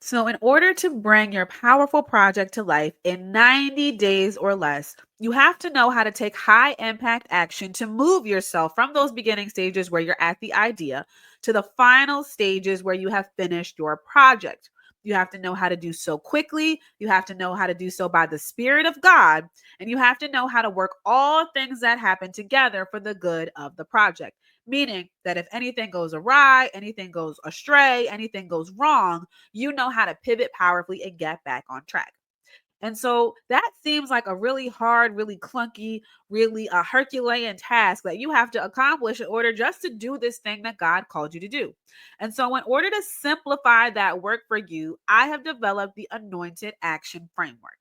So, in order to bring your powerful project to life in 90 days or less, you have to know how to take high impact action to move yourself from those beginning stages where you're at the idea to the final stages where you have finished your project. You have to know how to do so quickly. You have to know how to do so by the Spirit of God. And you have to know how to work all things that happen together for the good of the project. Meaning that if anything goes awry, anything goes astray, anything goes wrong, you know how to pivot powerfully and get back on track. And so that seems like a really hard, really clunky, really a Herculean task that you have to accomplish in order just to do this thing that God called you to do. And so, in order to simplify that work for you, I have developed the Anointed Action Framework.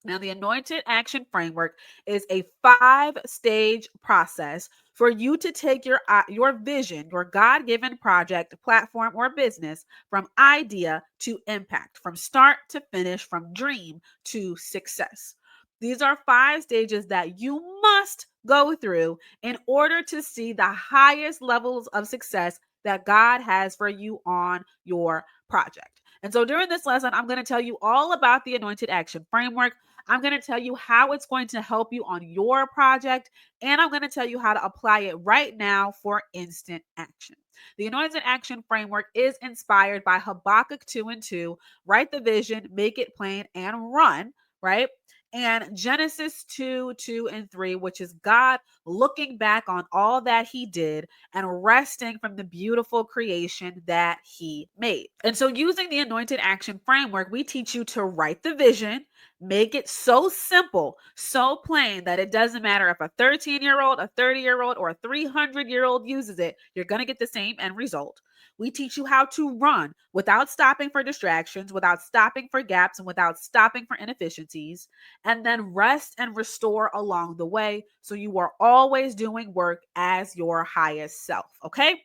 Now, the Anointed Action Framework is a 5-stage process for you to take your vision, your God-given project, platform, or business from idea to impact, from start to finish, from dream to success. These are 5 stages that you must go through in order to see the highest levels of success that God has for you on your project. And so during this lesson, I'm going to tell you all about the Anointed Action Framework. I'm going to tell you how it's going to help you on your project, and I'm going to tell you how to apply it right now for instant action. The Anointed Action Framework is inspired by Habakkuk 2 and 2, write the vision, make it plain, and run, right? And Genesis 2, 2, and 3, which is God looking back on all that he did and resting from the beautiful creation that he made. And so, using the Anointed Action Framework, we teach you to write the vision, make it so simple, so plain that it doesn't matter if a 13-year-old, a 30-year-old, or a 300-year-old uses it, you're going to get the same end result. We teach you how to run without stopping for distractions, without stopping for gaps, and without stopping for inefficiencies, and then rest and restore along the way so you are always doing work as your highest self. Okay?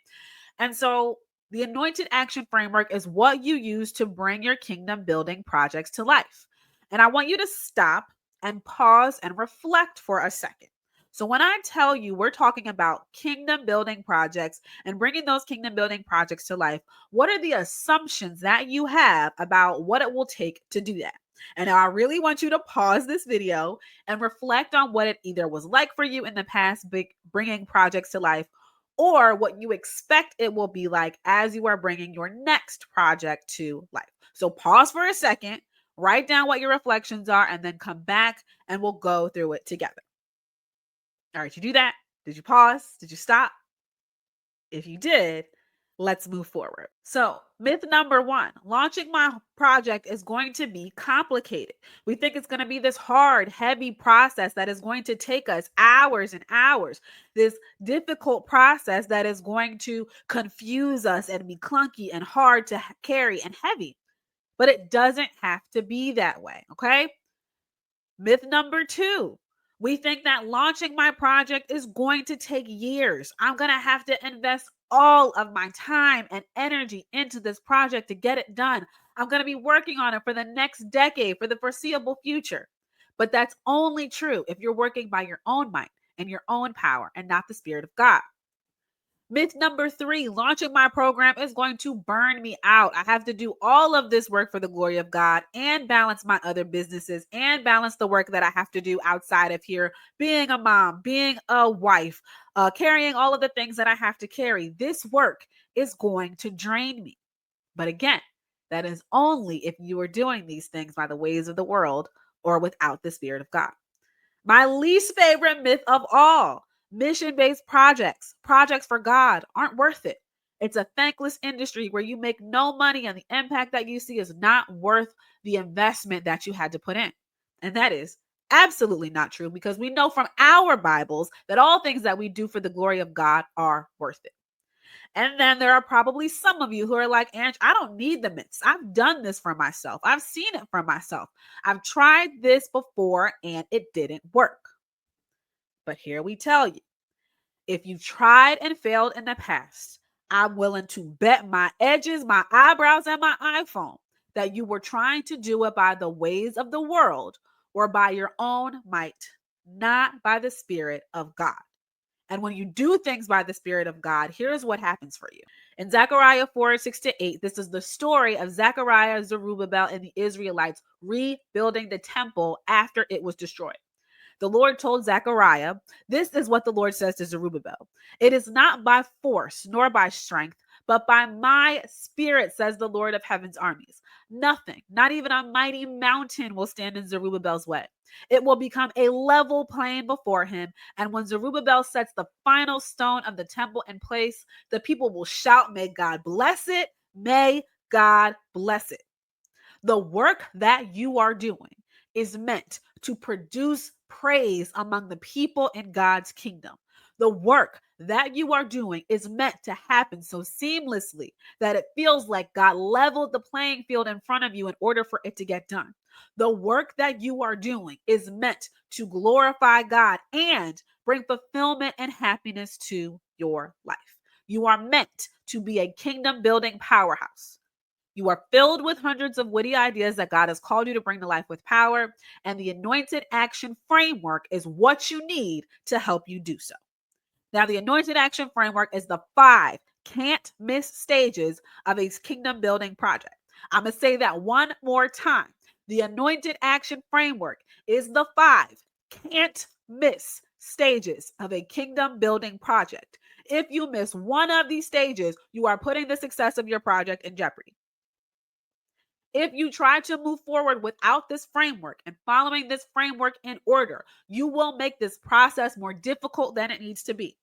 And so the Anointed Action Framework is what you use to bring your kingdom building projects to life. And I want you to stop and pause and reflect for a second. So, when I tell you we're talking about kingdom building projects and bringing those kingdom building projects to life, what are the assumptions that you have about what it will take to do that? And now I really want you to pause this video and reflect on what it either was like for you in the past, bringing projects to life, or what you expect it will be like as you are bringing your next project to life. So pause for a second, write down what your reflections are, and then come back and we'll go through it together. All right, you do that? Did you pause? Did you stop? If you did, let's move forward. So, myth number 1, launching my project is going to be complicated. We think it's going to be this hard, heavy process that is going to take us hours and hours, this difficult process that is going to confuse us and be clunky and hard to carry and heavy. But it doesn't have to be that way, okay? Myth number 2, we think that launching my project is going to take years. I'm going to have to invest all of my time and energy into this project to get it done. I'm going to be working on it for the next decade, for the foreseeable future. But that's only true if you're working by your own might and your own power and not the Spirit of God. Myth number 3, launching my program is going to burn me out. I have to do all of this work for the glory of God and balance my other businesses and balance the work that I have to do outside of here, being a mom, being a wife, carrying all of the things that I have to carry. This work is going to drain me. But again, that is only if you are doing these things by the ways of the world or without the Spirit of God. My least favorite myth of all, mission-based projects for God aren't worth it. It's a thankless industry where you make no money and the impact that you see is not worth the investment that you had to put in. And that is absolutely not true because we know from our Bibles that all things that we do for the glory of God are worth it. And then there are probably some of you who are like, Ange, I don't need the myths. I've done this for myself. I've seen it for myself. I've tried this before and it didn't work. But here we tell you, if you've tried and failed in the past, I'm willing to bet my edges, my eyebrows, and my iPhone that you were trying to do it by the ways of the world or by your own might, not by the Spirit of God. And when you do things by the Spirit of God, here's what happens for you. In Zechariah 4, 6-8, this is the story of Zechariah, Zerubbabel, and the Israelites rebuilding the temple after it was destroyed. The Lord told Zechariah, "This is what the Lord says to Zerubbabel. It is not by force nor by strength, but by my spirit, says the Lord of heaven's armies. Nothing, not even a mighty mountain, will stand in Zerubbabel's way. It will become a level plain before him. And when Zerubbabel sets the final stone of the temple in place, the people will shout, 'May God bless it! May God bless it!'" The work that you are doing is meant to produce praise among the people in God's kingdom. The work that you are doing is meant to happen so seamlessly that it feels like God leveled the playing field in front of you in order for it to get done. The work that you are doing is meant to glorify God and bring fulfillment and happiness to your life. You are meant to be a kingdom building powerhouse. You are filled with hundreds of witty ideas that God has called you to bring to life with power, and the Anointed Action Framework is what you need to help you do so. Now, the Anointed Action Framework is the 5 can't miss stages of a kingdom building project. I'm going to say that one more time. The Anointed Action Framework is the 5 can't miss stages of a kingdom building project. If you miss one of these stages, you are putting the success of your project in jeopardy. If you try to move forward without this framework and following this framework in order, you will make this process more difficult than it needs to be.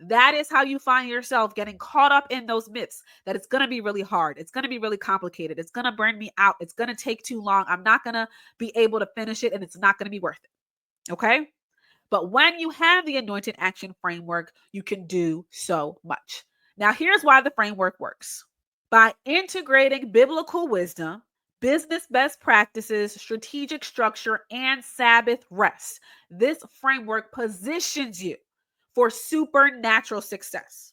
That is how you find yourself getting caught up in those myths that it's going to be really hard. It's going to be really complicated. It's going to burn me out. It's going to take too long. I'm not going to be able to finish it, and it's not going to be worth it. Okay? But when you have the Anointed Action Framework, you can do so much. Now, here's why the framework works. By integrating biblical wisdom, business best practices, strategic structure, and Sabbath rest, this framework positions you for supernatural success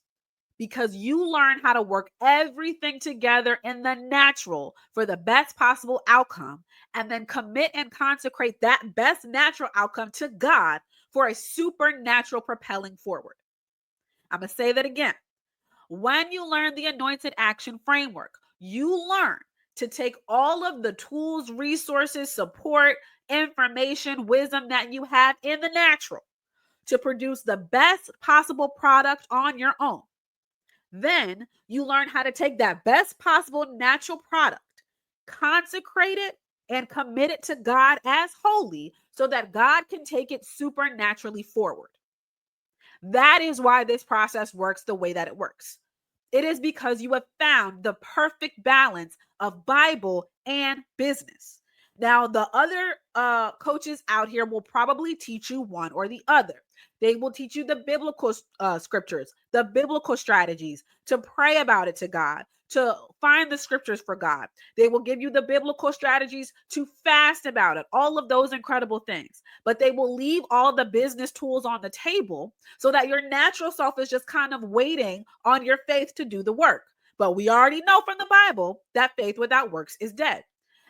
because you learn how to work everything together in the natural for the best possible outcome, and then commit and consecrate that best natural outcome to God for a supernatural propelling forward. I'm going to say that again. When you learn the Anointed Action Framework, you learn to take all of the tools, resources, support, information, wisdom that you have in the natural to produce the best possible product on your own. Then you learn how to take that best possible natural product, consecrate it, and commit it to God as holy so that God can take it supernaturally forward. That is why this process works the way that it works. It is because you have found the perfect balance of Bible and business. Now, the other coaches out here will probably teach you one or the other. They will teach you the biblical scriptures, the biblical strategies to pray about it to God, to find the scriptures for God. They will give you the biblical strategies to fast about it, all of those incredible things. But they will leave all the business tools on the table so that your natural self is just kind of waiting on your faith to do the work. But we already know from the Bible that faith without works is dead.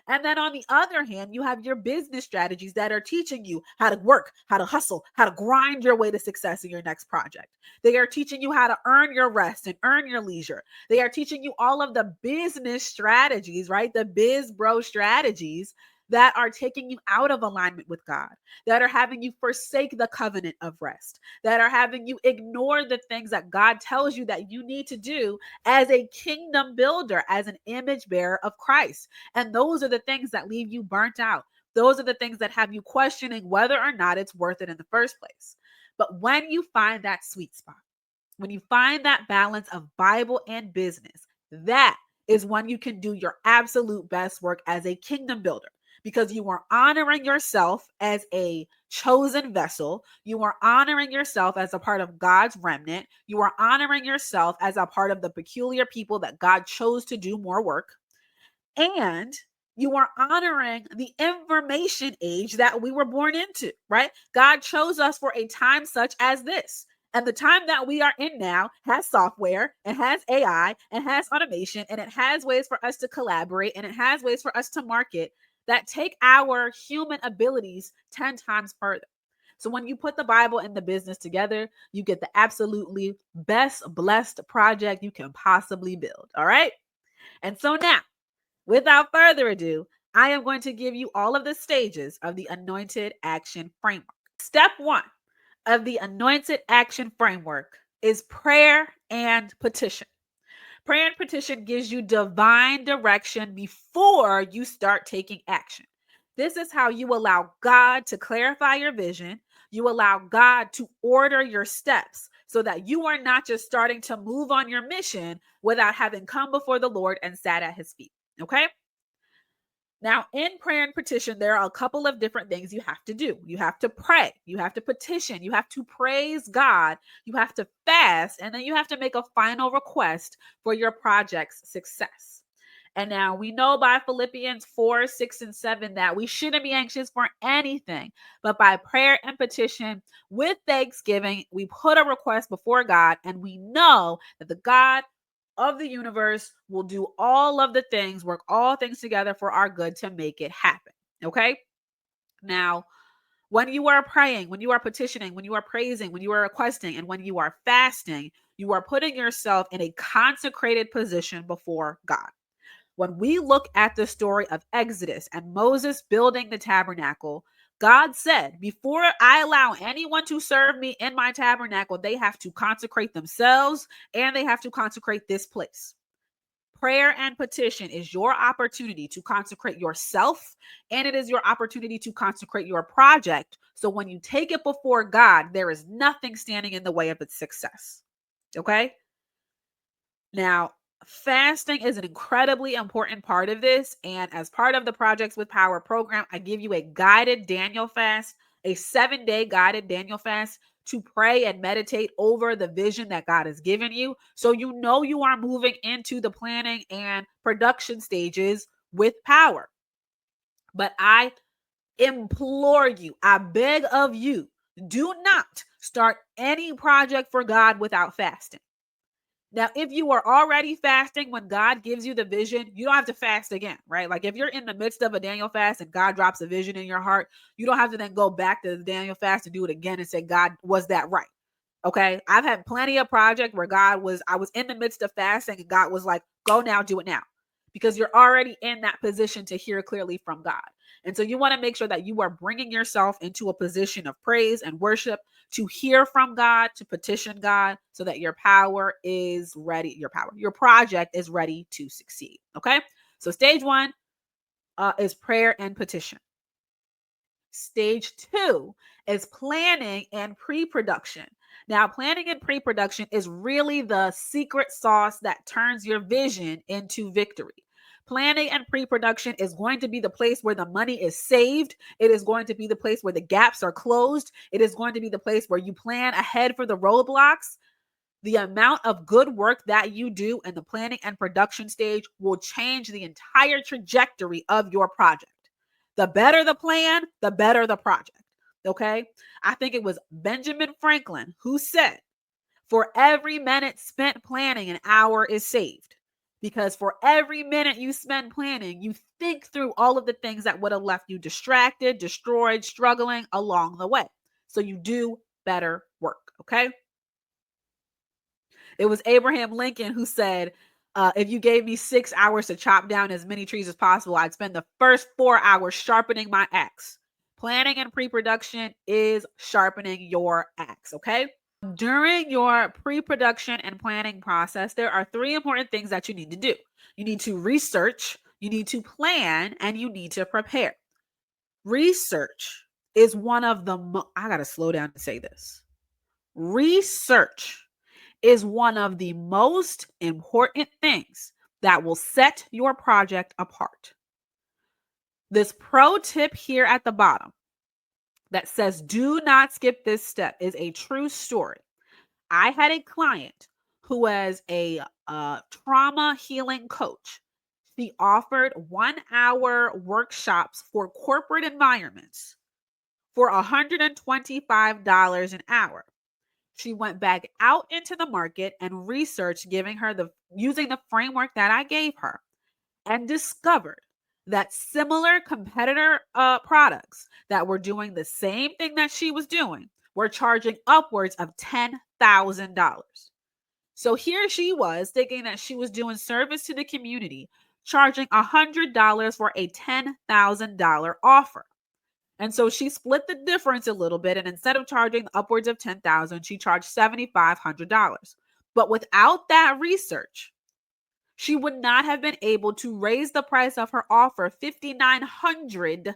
And then on the other hand, you have your business strategies that are teaching you how to work, how to hustle, how to grind your way to success in your next project. They are teaching you how to earn your rest and earn your leisure. They are teaching you all of the business strategies, right? The biz bro strategies that are taking you out of alignment with God, that are having you forsake the covenant of rest, that are having you ignore the things that God tells you that you need to do as a kingdom builder, as an image bearer of Christ. And those are the things that leave you burnt out. Those are the things that have you questioning whether or not it's worth it in the first place. But when you find that sweet spot, when you find that balance of Bible and business, that is when you can do your absolute best work as a kingdom builder, because you are honoring yourself as a chosen vessel. You are honoring yourself as a part of God's remnant. You are honoring yourself as a part of the peculiar people that God chose to do more work. And you are honoring the information age that we were born into, right? God chose us for a time such as this. And the time that we are in now has software, and has AI, and has automation, and it has ways for us to collaborate, and it has ways for us to market that take our human abilities 10 times further. So when you put the Bible and the business together, you get the absolutely best blessed project you can possibly build. All right. And so now, without further ado, I am going to give you all of the stages of the Anointed Action Framework. Step one of the Anointed Action Framework is prayer and petition. Prayer and petition gives you divine direction before you start taking action. This is how you allow God to clarify your vision. You allow God to order your steps so that you are not just starting to move on your mission without having come before the Lord and sat at his feet. Okay? Now, in prayer and petition, there are a couple of different things you have to do. You have to pray, you have to petition, you have to praise God, you have to fast, and then you have to make a final request for your project's success. And now we know by Philippians 4, 6, and 7 that we shouldn't be anxious for anything, but by prayer and petition with thanksgiving, we put a request before God, and we know that the God of the universe will do all of the things, work all things together for our good to make it happen. Okay. Now, when you are praying, when you are petitioning, when you are praising, when you are requesting, and when you are fasting, you are putting yourself in a consecrated position before God. When we look at the story of Exodus and Moses building the tabernacle, God said, before I allow anyone to serve me in my tabernacle, they have to consecrate themselves and they have to consecrate this place. Prayer and petition is your opportunity to consecrate yourself, and it is your opportunity to consecrate your project. So when you take it before God, there is nothing standing in the way of its success. Okay? Now, fasting is an incredibly important part of this. And as part of the Projects with Power program, I give you a guided Daniel fast, a 7-day guided Daniel fast to pray and meditate over the vision that God has given you. So you know you are moving into the planning and production stages with power. But I implore you, I beg of you, do not start any project for God without fasting. Now, if you are already fasting when God gives you the vision, you don't have to fast again, right? Like if you're in the midst of a Daniel fast and God drops a vision in your heart, you don't have to then go back to the Daniel fast and do it again and say, God, was that right? Okay. I've had plenty of projects where I was in the midst of fasting and God was like, go now, do it now. Because you're already in that position to hear clearly from God. And so you want to make sure that you are bringing yourself into a position of praise and worship to hear from God, to petition God so that your power is ready. Your project is ready to succeed. Okay. So stage one is prayer and petition. Stage two is planning and pre-production. Now, planning and pre-production is really the secret sauce that turns your vision into victory. Planning and pre-production is going to be the place where the money is saved. It is going to be the place where the gaps are closed. It is going to be the place where you plan ahead for the roadblocks. The amount of good work that you do in the planning and production stage will change the entire trajectory of your project. The better the plan, the better the project. Okay. I think it was Benjamin Franklin who said, for every minute spent planning, an hour is saved. Because for every minute you spend planning, you think through all of the things that would have left you distracted, destroyed, struggling along the way. So you do better work. Okay. It was Abraham Lincoln who said, if you gave me 6 hours to chop down as many trees as possible, I'd spend the first 4 hours sharpening my axe. Planning and pre-production is sharpening your axe, okay? During your pre-production and planning process, there are 3 important things that you need to do. You need to research, you need to plan, and you need to prepare. Research is one of the I got to slow down and say this. Research is one of the most important things that will set your project apart. This pro tip here at the bottom that says do not skip this step is a true story. I had a client who was a trauma healing coach. She offered 1-hour workshops for corporate environments for $125 an hour. She went back out into the market and researched using the framework that I gave her and discovered that similar competitor products that were doing the same thing that she was doing were charging upwards of $10,000. So here she was thinking that she was doing service to the community, charging $100 for a $10,000 offer. And so she split the difference a little bit, and instead of charging upwards of $10,000, she charged $7,500. But without that research, she would not have been able to raise the price of her offer 5,900%.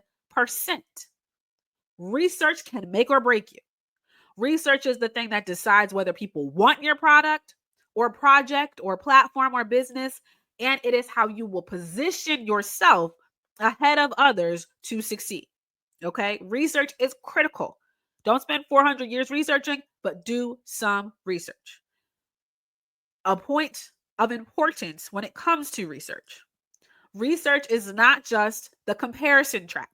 Research can make or break you. Research is the thing that decides whether people want your product or project or platform or business, and it is how you will position yourself ahead of others to succeed. Okay? Research is critical. Don't spend 400 years researching, but do some research. A point of importance when it comes to research. Research is not just the comparison trap.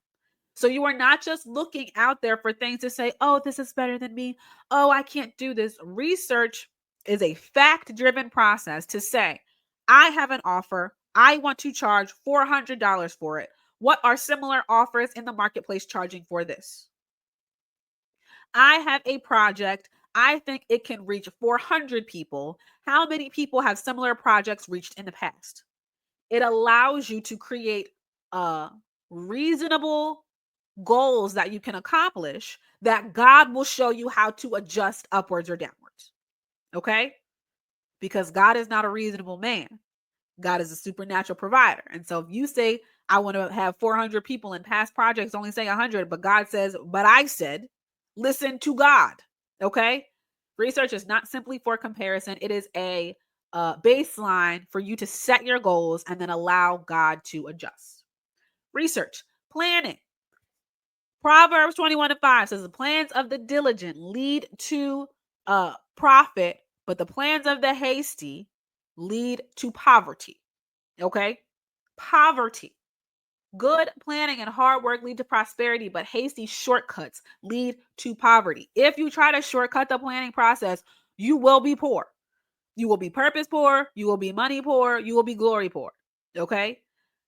So you are not just looking out there for things to say, oh, this is better than me. Oh, I can't do this. Research is a fact-driven process to say, I have an offer. I want to charge $400 for it. What are similar offers in the marketplace charging for this? I have a project. I think it can reach 400 people. How many people have similar projects reached in the past? It allows you to create reasonable goals that you can accomplish that God will show you how to adjust upwards or downwards. Okay? Because God is not a reasonable man. God is a supernatural provider. And so if you say, I want to have 400 people in past projects, only say 100, but God says, but I said, listen to God. Okay? Research is not simply for comparison. It is a baseline for you to set your goals and then allow God to adjust. Research, planning. Proverbs 21:5 says the plans of the diligent lead to profit, but the plans of the hasty lead to poverty. Okay? Poverty. Good planning and hard work lead to prosperity, but hasty shortcuts lead to poverty. If you try to shortcut the planning process, you will be poor. You will be purpose poor, you will be money poor, you will be glory poor. Okay?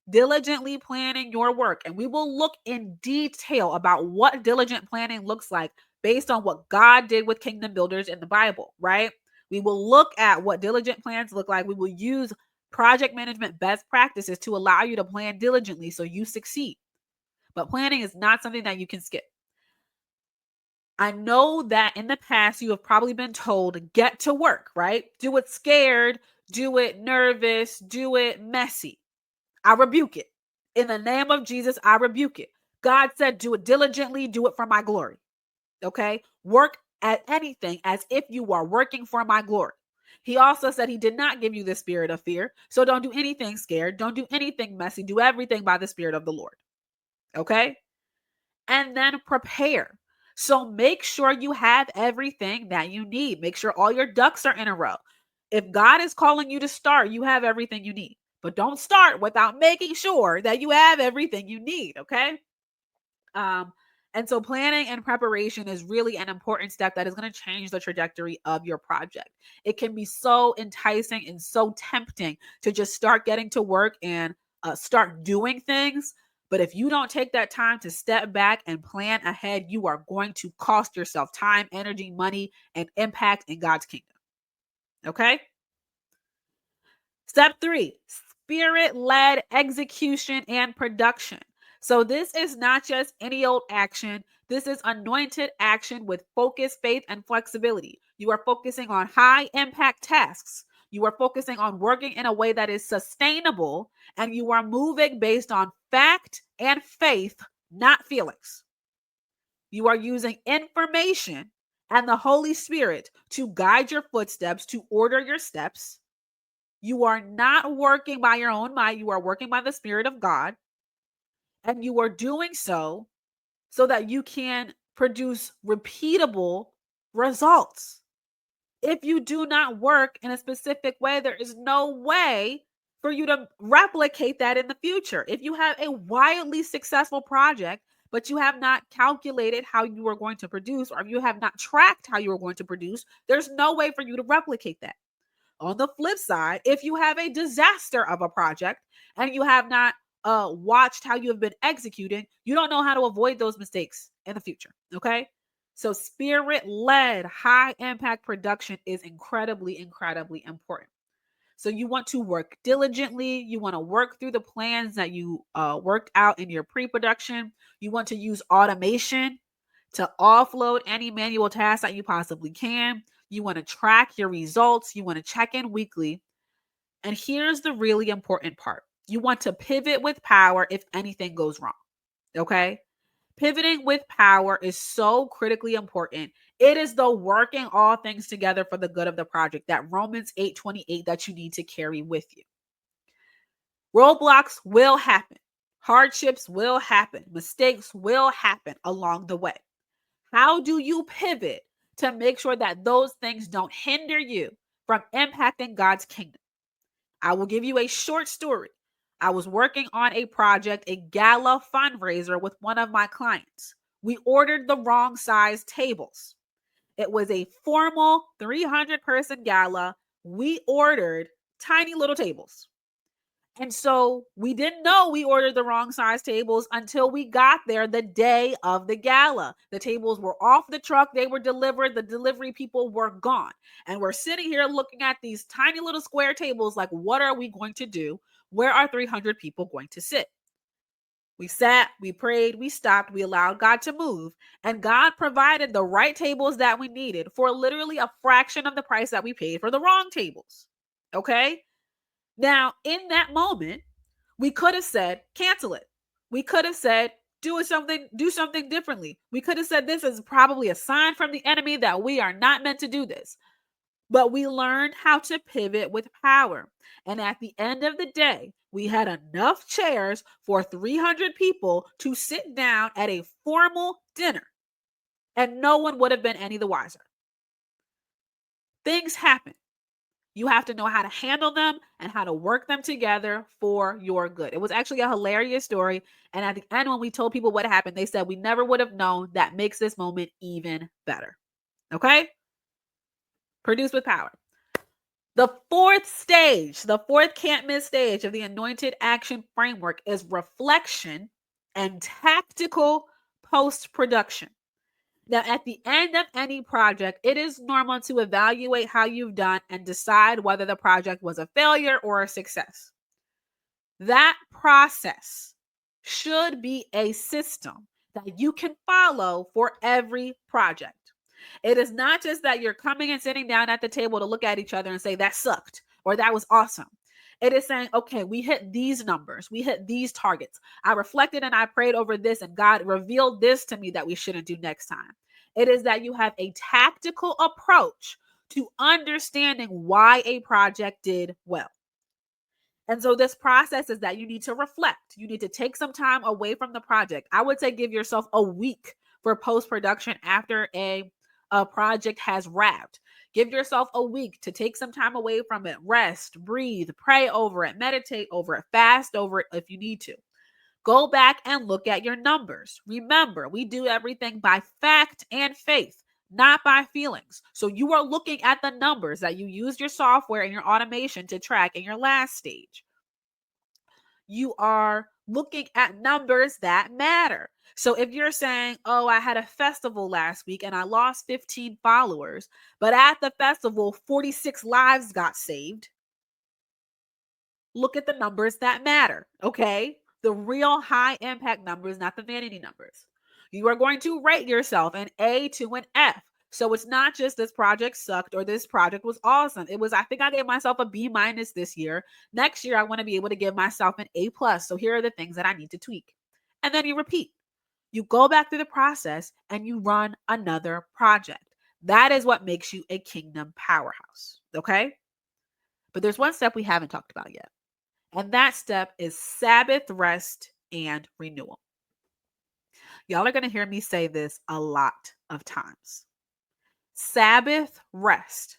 Diligently planning your work. And we will look in detail about what diligent planning looks like based on what God did with kingdom builders in the Bible, right? We will look at what diligent plans look like. We will use project management best practices to allow you to plan diligently so you succeed. But planning is not something that you can skip. I know that in the past you have probably been told, get to work, right? Do it scared, do it nervous, do it messy. I rebuke it. In the name of Jesus, I rebuke it. God said, do it diligently, do it for my glory. Okay? Work at anything as if you are working for my glory. He also said he did not give you the spirit of fear. So don't do anything scared. Don't do anything messy. Do everything by the spirit of the Lord. Okay? And then prepare. So make sure you have everything that you need. Make sure all your ducks are in a row. If God is calling you to start, you have everything you need. But don't start without making sure that you have everything you need, okay? And so planning and preparation is really an important step that is going to change the trajectory of your project. It can be so enticing and so tempting to just start getting to work and start doing things. But if you don't take that time to step back and plan ahead, you are going to cost yourself time, energy, money, and impact in God's kingdom. Okay? Step 3, spirit-led execution and production. So this is not just any old action. This is anointed action with focus, faith, and flexibility. You are focusing on high impact tasks. You are focusing on working in a way that is sustainable, and you are moving based on fact and faith, not feelings. You are using information and the Holy Spirit to guide your footsteps, to order your steps. You are not working by your own might. You are working by the Spirit of God. And you are doing so that you can produce repeatable results. If you do not work in a specific way, there is no way for you to replicate that in the future. If you have a wildly successful project, but you have not calculated how you are going to produce, or if you have not tracked how you are going to produce, there's no way for you to replicate that. On the flip side, if you have a disaster of a project and you have not watched how you have been executing, you don't know how to avoid those mistakes in the future. Okay. So spirit-led high impact production is incredibly, incredibly important. So you want to work diligently. You want to work through the plans that you worked out in your pre-production. You want to use automation to offload any manual tasks that you possibly can. You want to track your results. You want to check in weekly. And here's the really important part. You want to pivot with power if anything goes wrong. Okay? Pivoting with power is so critically important. It is the working all things together for the good of the project, that Romans 8:28 that you need to carry with you. Roadblocks will happen. Hardships will happen. Mistakes will happen along the way. How do you pivot to make sure that those things don't hinder you from impacting God's kingdom? I will give you a short story. I was working on a project, a gala fundraiser with one of my clients. We ordered the wrong size tables. It was a formal 300-person gala. We ordered tiny little tables. And so we didn't know we ordered the wrong size tables until we got there the day of the gala. The tables were off the truck. They were delivered. The delivery people were gone. And we're sitting here looking at these tiny little square tables like, what are we going to do? Where are 300 people going to sit? We sat, we prayed, we stopped, we allowed God to move. And God provided the right tables that we needed for literally a fraction of the price that we paid for the wrong tables. Okay? Now, in that moment, we could have said, cancel it. We could have said, do something differently. We could have said, this is probably a sign from the enemy that we are not meant to do this. But we learned how to pivot with power. And at the end of the day, we had enough chairs for 300 people to sit down at a formal dinner, and no one would have been any the wiser. Things happen. You have to know how to handle them and how to work them together for your good. It was actually a hilarious story. And at the end, when we told people what happened, they said, we never would have known. That makes this moment even better. Okay? Produce with power. The fourth stage, the fourth can't miss stage of the Anointed Action Framework is reflection and tactical post-production. Now, at the end of any project, it is normal to evaluate how you've done and decide whether the project was a failure or a success. That process should be a system that you can follow for every project. It is not just that you're coming and sitting down at the table to look at each other and say, that sucked or that was awesome. It is saying, okay, we hit these numbers. We hit these targets. I reflected and I prayed over this, and God revealed this to me that we shouldn't do next time. It is that you have a tactical approach to understanding why a project did well. And so this process is that you need to reflect. You need to take some time away from the project. I would say give yourself a week for post-production after a project has wrapped. Give yourself a week to take some time away from it. Rest, breathe, pray over it, meditate over it, fast over it if you need to. Go back and look at your numbers. Remember, we do everything by fact and faith, not by feelings. So you are looking at the numbers that you used your software and your automation to track in your last stage. You are looking at numbers that matter. So if you're saying, oh, I had a festival last week and I lost 15 followers, but at the festival, 46 lives got saved. Look at the numbers that matter, okay? The real high impact numbers, not the vanity numbers. You are going to rate yourself an A to an F. So it's not just this project sucked or this project was awesome. It was, I think I gave myself a B- this year. Next year, I want to be able to give myself an A+. So here are the things that I need to tweak. And then you repeat. You go back through the process and you run another project. That is what makes you a kingdom powerhouse, okay? But there's one step we haven't talked about yet. And that step is Sabbath rest and renewal. Y'all are going to hear me say this a lot of times. Sabbath rest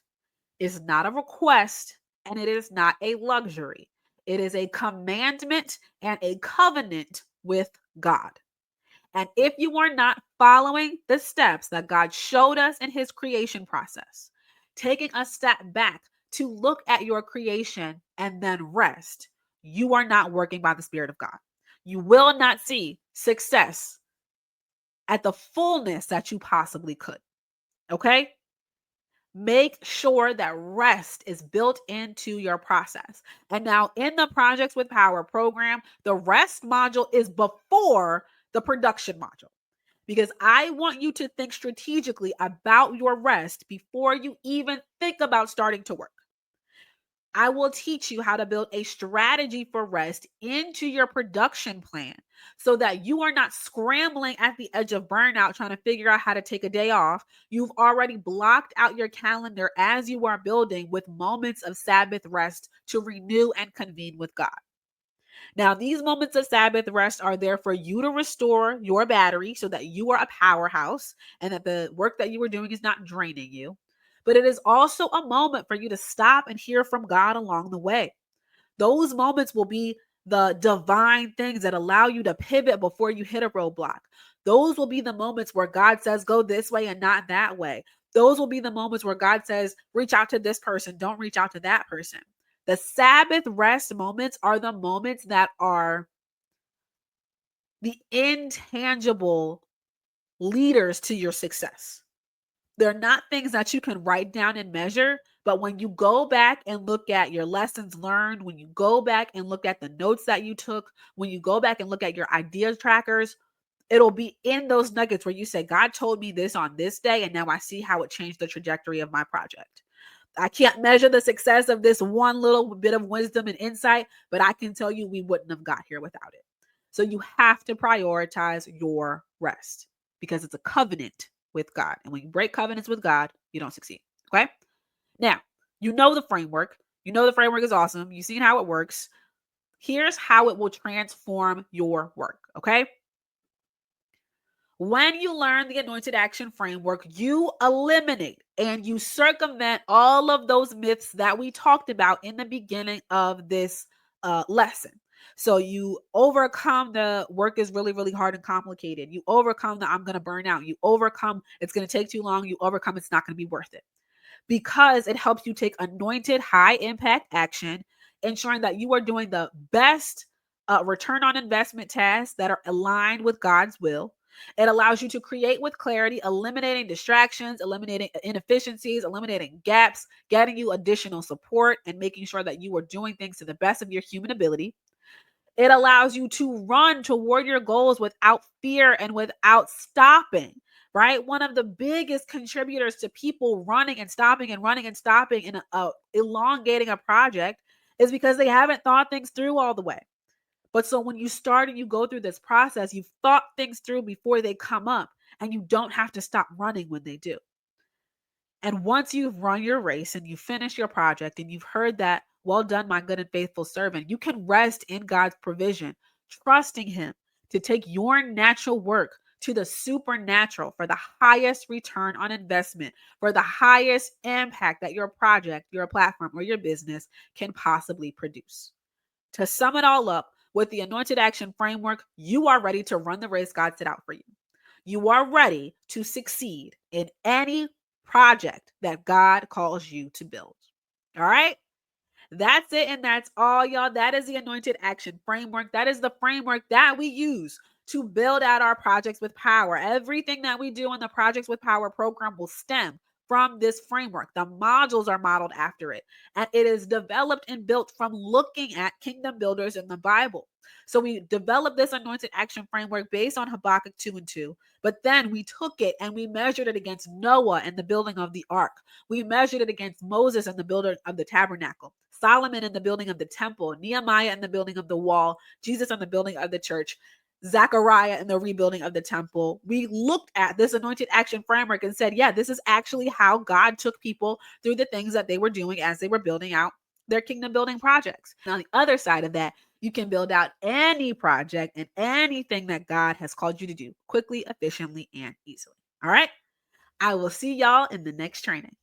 is not a request and it is not a luxury. It is a commandment and a covenant with God. And if you are not following the steps that God showed us in his creation process, taking a step back to look at your creation and then rest, you are not working by the Spirit of God. you will not see success at the fullness that you possibly could. Okay? Make sure that rest is built into your process. And now in the Projects with Power program, the rest module is before the production module, because I want you to think strategically about your rest before you even think about starting to work. I will teach you how to build a strategy for rest into your production plan so that you are not scrambling at the edge of burnout trying to figure out how to take a day off. You've already blocked out your calendar as you are building with moments of Sabbath rest to renew and convene with God. Now, these moments of Sabbath rest are there for you to restore your battery so that you are a powerhouse and that the work that you are doing is not draining you. But it is also a moment for you to stop and hear from God along the way. Those moments will be the divine things that allow you to pivot before you hit a roadblock. Those will be the moments where God says, go this way and not that way. Those will be the moments where God says, reach out to this person, don't reach out to that person. The Sabbath rest moments are the moments that are the intangible leaders to your success. They're not things that you can write down and measure, but when you go back and look at your lessons learned, when you go back and look at the notes that you took, when you go back and look at your idea trackers, it'll be in those nuggets where you say, God told me this on this day, and now I see how it changed the trajectory of my project. I can't measure the success of this one little bit of wisdom and insight, but I can tell you we wouldn't have got here without it. So you have to prioritize your rest because it's a covenant with God. And when you break covenants with God, you don't succeed. Okay. Now, you know the framework. You know the framework is awesome. You've seen how it works. Here's how it will transform your work. Okay. When you learn the Anointed Action Framework, you eliminate and you circumvent all of those myths that we talked about in the beginning of this lesson. So you overcome the work is really, really hard and complicated. You overcome the I'm going to burn out. You overcome it's going to take too long. You overcome it's not going to be worth it, because it helps you take anointed high impact action, ensuring that you are doing the best return on investment tasks that are aligned with God's will. It allows you to create with clarity, eliminating distractions, eliminating inefficiencies, eliminating gaps, getting you additional support, and making sure that you are doing things to the best of your human ability. It allows you to run toward your goals without fear and without stopping, right? One of the biggest contributors to people running and stopping and running and stopping and elongating a project is because they haven't thought things through all the way. But so when you start and you go through this process, you've thought things through before they come up, and you don't have to stop running when they do. And once you've run your race and you finish your project and you've heard that, well done, my good and faithful servant, you can rest in God's provision, trusting Him to take your natural work to the supernatural for the highest return on investment, for the highest impact that your project, your platform, or your business can possibly produce. To sum it all up, with the Anointed Action Framework, you are ready to run the race God set out for you. You are ready to succeed in any project that God calls you to build. All right? That's it. And that's all, y'all. That is the Anointed Action Framework. That is the framework that we use to build out our projects with power. Everything that we do in the Projects with Power program will stem from this framework. The modules are modeled after it, and it is developed and built from looking at kingdom builders in the Bible. So we developed this Anointed Action Framework based on Habakkuk 2 and 2, but then we took it and we measured it against Noah and the building of the ark. We measured it against Moses and the builder of the tabernacle, Solomon in the building of the temple, Nehemiah in the building of the wall, Jesus in the building of the church, Zechariah in the rebuilding of the temple. We looked at this Anointed Action Framework and said, yeah, this is actually how God took people through the things that they were doing as they were building out their kingdom building projects. And on the other side of that, you can build out any project and anything that God has called you to do quickly, efficiently, and easily. All right. I will see y'all in the next training.